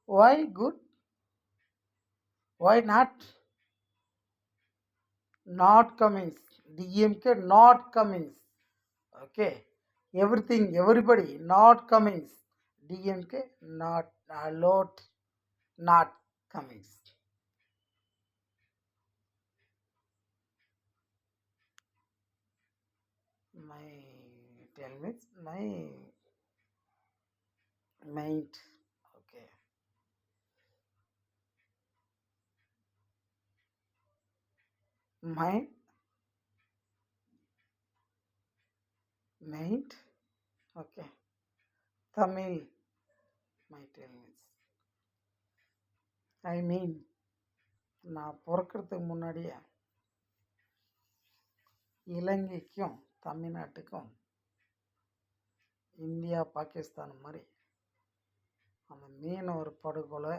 Why good? Why not? Not Cummings. DMK not Cummings. Okay. Everything, everybody, not Cummings. DMK not, lot, not Cummings. My tell me my mind. Okay. Mind, mind. Okay. Tamil. My tell me. I mean, நான் பிறக்கிறதுக்கு முன்னாடியே இலங்கைக்கும் தமிழ்நாட்டுக்கும் India Pakistan மாதிரி அந்த மீனவர் படுகொலை,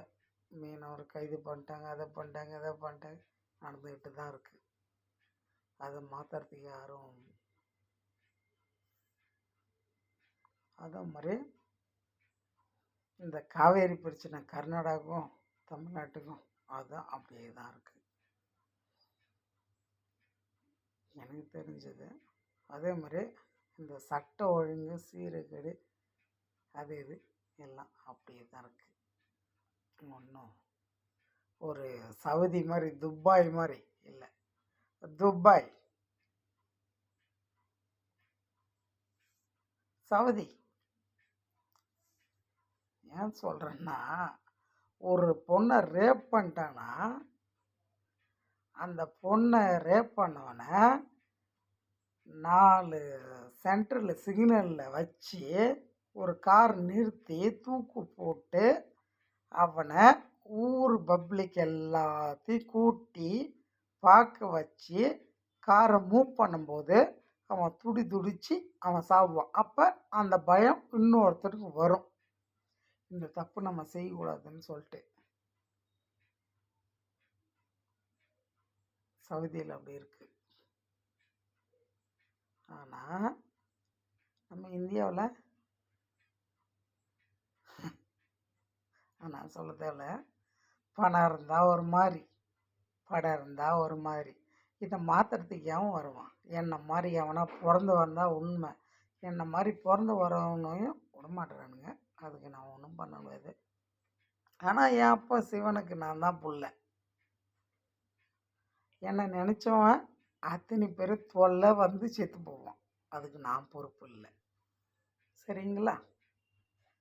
மீனவர் கைது பண்ணிட்டாங்க, அதை பண்ணிட்டாங்க, இதை பண்ணிட்டாங்க, நடந்துக்கிட்டு தான் இருக்குது. அதை மாற்றுறதுக்கு யாரும். அதே மாதிரி இந்த காவேரி பிரச்சனை கர்நாடகாவுக்கும் தமிழ்நாட்டுக்கும் அதுதான் அப்படியே தான் இருக்குது எனக்கு தெரிஞ்சது. அதே மாதிரி இந்த சட்ட ஒழுங்கு சீர்கேடு அது இது எல்லாம் அப்படியே தான் இருக்குது. ஒன்றும் ஒரு சவுதி மாதிரி துபாய் மாதிரி இல்லை. துபாய் சவுதி ஏன் சொல்கிறேன்னா, ஒரு பொண்ணை ரேப் பண்ணிட்டான்னா அந்த பொண்ணை ரேப் பண்ணவனை 4 சென்டரில் சிக்னலில் வச்சு ஒரு கார் நிறுத்தி தூக்கு போட்டு அவனை ஊர் பப்ளிக் எல்லாத்தையும் கூட்டி பார்க்க வச்சு காரை மூவ் பண்ணும்போது அவன் துடிச்சு அவன் சாப்பிடுவான். அப்போ அந்த பயம் இன்னொருத்தருக்கு வரும், இந்த தப்பு நம்ம செய்யக்கூடாதுன்னு சொல்லிட்டு. சவுதியில் அப்படி இருக்குது. ஆனால் நம்ம இந்தியாவில் நான் சொல்ல தேவையில்ல, பணம் இருந்தால் ஒரு மாதிரி, படம் இருந்தால் ஒரு மாதிரி. இதை மாற்றுறதுக்கு எவன் வருவான்? என்னை மாதிரி எவனா பிறந்து வந்தால் உண்மை. என்னை மாதிரி பிறந்து வரவனையும் விடமாட்டுறானுங்க. அதுக்கு நான் ஒன்றும் பண்ண முடியாது. ஆனால் என் அப்பா சிவனுக்கு நான் தான் புள்ள. என்னை நினச்சவன் அத்தனை பேர் தொல்லை வந்து செத்து போவான். அதுக்கு நான் பொறுப்பு இல்லை. சரிங்களா?